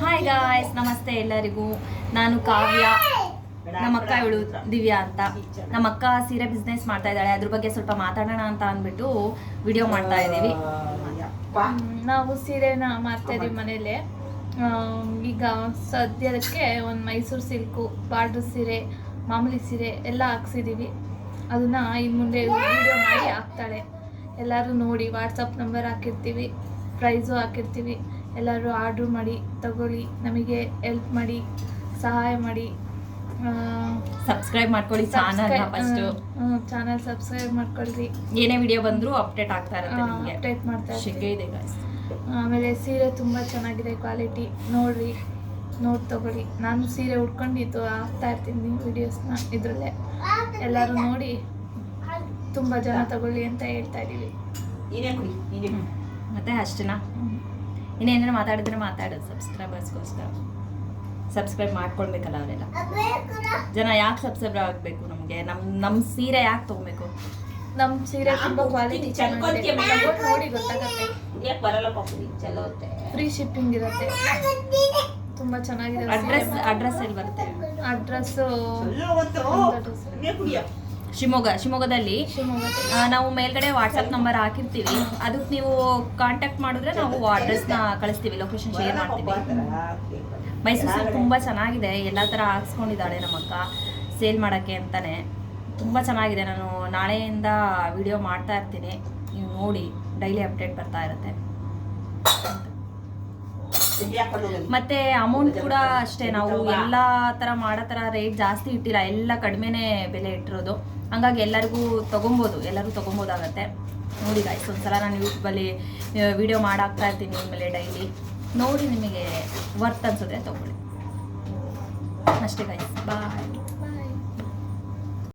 Hi guys, ನಮಸ್ತೆ ಎಲ್ಲರಿಗೂ. ನಾನು ಕಾವ್ಯ, ನಮ್ಮ ಅಕ್ಕ ಇವಳು ದಿವ್ಯಾ ಅಂತ. ನಮ್ಮ ಅಕ್ಕ ಸೀರೆ ಬಿಸ್ನೆಸ್ ಮಾಡ್ತಾ ಇದ್ದಾಳೆ, ಅದ್ರ ಬಗ್ಗೆ ಸ್ವಲ್ಪ ಮಾತಾಡೋಣ ಅಂತ ಅಂದ್ಬಿಟ್ಟು ವಿಡಿಯೋ ಮಾಡ್ತಾ ಇದ್ದೀವಿ. ನಾವು ಸೀರೆನ ಮಾಡ್ತಾ ಇದೀವಿ ಮನೇಲೆ. ಈಗ ಸದ್ಯಕ್ಕೆ ಒಂದು ಮೈಸೂರು ಸಿಲ್ಕು, ಬಾರ್ಡರ್ ಸೀರೆ, ಮಾಮೂಲಿ ಸೀರೆ ಎಲ್ಲ ಹಾಕ್ಸಿದ್ದೀವಿ. ಅದನ್ನ ಇನ್ನು ಮುಂದೆ ವಿಡಿಯೋ ಮಾಡಿ ಹಾಕ್ತಾಳೆ. ಎಲ್ಲರೂ ನೋಡಿ, ವಾಟ್ಸಪ್ ನಂಬರ್ ಹಾಕಿರ್ತೀವಿ, ಪ್ರೈಸು ಹಾಕಿರ್ತೀವಿ. ಎಲ್ಲರೂ ಆರ್ಡ್ರ್ ಮಾಡಿ ತಗೊಳ್ಳಿ, ನಮಗೆ ಹೆಲ್ಪ್ ಮಾಡಿ, ಸಹಾಯ ಮಾಡಿ. ಸಬ್ಸ್ಕ್ರೈಬ್ ಮಾಡ್ಕೊಳ್ಳಿ ಚಾನಲ್ ಸಬ್ಸ್ಕ್ರೈಬ್ ಮಾಡ್ಕೊಳ್ರಿ. ಏನೇ ವಿಡಿಯೋ ಬಂದರೂ ಅಪ್ಡೇಟ್ ಆಗ್ತಾ ಇರುತ್ತೆ, ಅಪ್ಡೇಟ್ ಮಾಡ್ತಾ ಇದೆ ಗಾಯ್ಸ್. ಆಮೇಲೆ ಸೀರೆ ತುಂಬ ಚೆನ್ನಾಗಿದೆ, ಕ್ವಾಲಿಟಿ ನೋಡಿ ತಗೊಳ್ಳಿ. ನಾನು ಸೀರೆ ಉಟ್ಕೊಂಡಿದ್ದು ಹಾಕ್ತಾ ಇರ್ತೀನಿ ವಿಡಿಯೋಸ್ನ ಇದರಲ್ಲೇ. ಎಲ್ಲರೂ ನೋಡಿ ತುಂಬ ಜನ ತಗೊಳ್ಳಿ ಅಂತ ಹೇಳ್ತಾ ಇದ್ದೀವಿ. ಮತ್ತೆ ಅಷ್ಟೇನಾ? ಇನ್ನೇನಾರು ಮಾತಾಡಿದ್ರೆ ಮಾತಾಡೋದು ಸಬ್ಸ್ಕ್ರೈಬರ್ಸ್ಗೋಸ್ಕರ. ಸಬ್ಸ್ಕ್ರೈಬ್ ಮಾಡ್ಕೊಳ್ಬೇಕಲ್ಲ ಅವರೆಲ್ಲ ಜನ. ಯಾಕೆ ಸಬ್ಸ್ಕ್ರೈಬ್ ಆಗಬೇಕು? ನಮಗೆ ನಮ್ಮ ಸೀರೆ ಯಾಕೆ ತೊಗೊಬೇಕು? ನಮ್ಮ ಸೀರೆ ತುಂಬ ಕ್ವಾಲಿಟಿ ಚೆನ್ನಾಗಿದೆ, ನೋಡಿ ಗೊತ್ತಾಗುತ್ತೆ. ಫ್ರೀ ಶಿಪ್ಪಿಂಗ್ ಇರುತ್ತೆ, ತುಂಬ ಚೆನ್ನಾಗಿದೆ. ಅಡ್ರೆಸ್ ಎಲ್ಲಿ ಬರುತ್ತೆ? ಅಡ್ರೆಸ್ಸು ಶಿವಮೊಗ್ಗದಲ್ಲಿ ನಾವು ಮೇಲ್ಗಡೆ ವಾಟ್ಸಪ್ ನಂಬರ್ ಹಾಕಿರ್ತೀವಿ. ಅದಕ್ಕೆ ನೀವು ಕಾಂಟ್ಯಾಕ್ಟ್ ಮಾಡಿದ್ರೆ ನಾವು ಅಡ್ರೆಸ್ನ ಕಳಿಸ್ತೀವಿ, ಲೊಕೇಶನ್ ಶೇರ್ ಮಾಡ್ತೀವಿ. ಮೈಸೂರು ಸಿಲ್ಕ್ ತುಂಬ ಚೆನ್ನಾಗಿದೆ, ಎಲ್ಲ ಥರ ಹಾಕ್ಸ್ಕೊಂಡಿದ್ದಾಳೆ ನಮ್ಮ ಅಕ್ಕ ಸೇಲ್ ಮಾಡೋಕ್ಕೆ ಅಂತಲೇ. ತುಂಬ ಚೆನ್ನಾಗಿದೆ. ನಾನು ನಾಳೆಯಿಂದ ವಿಡಿಯೋ ಮಾಡ್ತಾ ಇರ್ತೀನಿ, ನೀವು ನೋಡಿ. ಡೈಲಿ ಅಪ್ಡೇಟ್ ಬರ್ತಾ ಇರುತ್ತೆ. ಮತ್ತೆ ಅಮೌಂಟ್ ಕೂಡ ಅಷ್ಟೇ, ನಾವು ಎಲ್ಲ ಥರ ಮಾಡೋ ಥರ ರೇಟ್ ಜಾಸ್ತಿ ಇಟ್ಟಿಲ್ಲ, ಎಲ್ಲ ಕಡಿಮೆನೇ ಬೆಲೆ ಇಟ್ಟಿರೋದು. ಹಂಗಾಗಿ ಎಲ್ಲರಿಗೂ ತೊಗೊಬೋದಾಗತ್ತೆ. ನೋಡಿ ಗಾಯ್ಸ್, ಒಂದ್ಸಲ ನಾನು ಯೂಟ್ಯೂಬಲ್ಲಿ ವಿಡಿಯೋ ಮಾಡಾಕ್ತಾ ಇರ್ತೀನಿ ಆಮೇಲೆ ಡೈಲಿ ನೋಡಿ, ನಿಮಗೆ ವರ್ತ್ ಅನ್ಸಿದ್ರೆ ತೊಗೊಳ್ಳಿ ಅಷ್ಟೇ ಗಾಯ್ಸ್. ಬಾಯ್.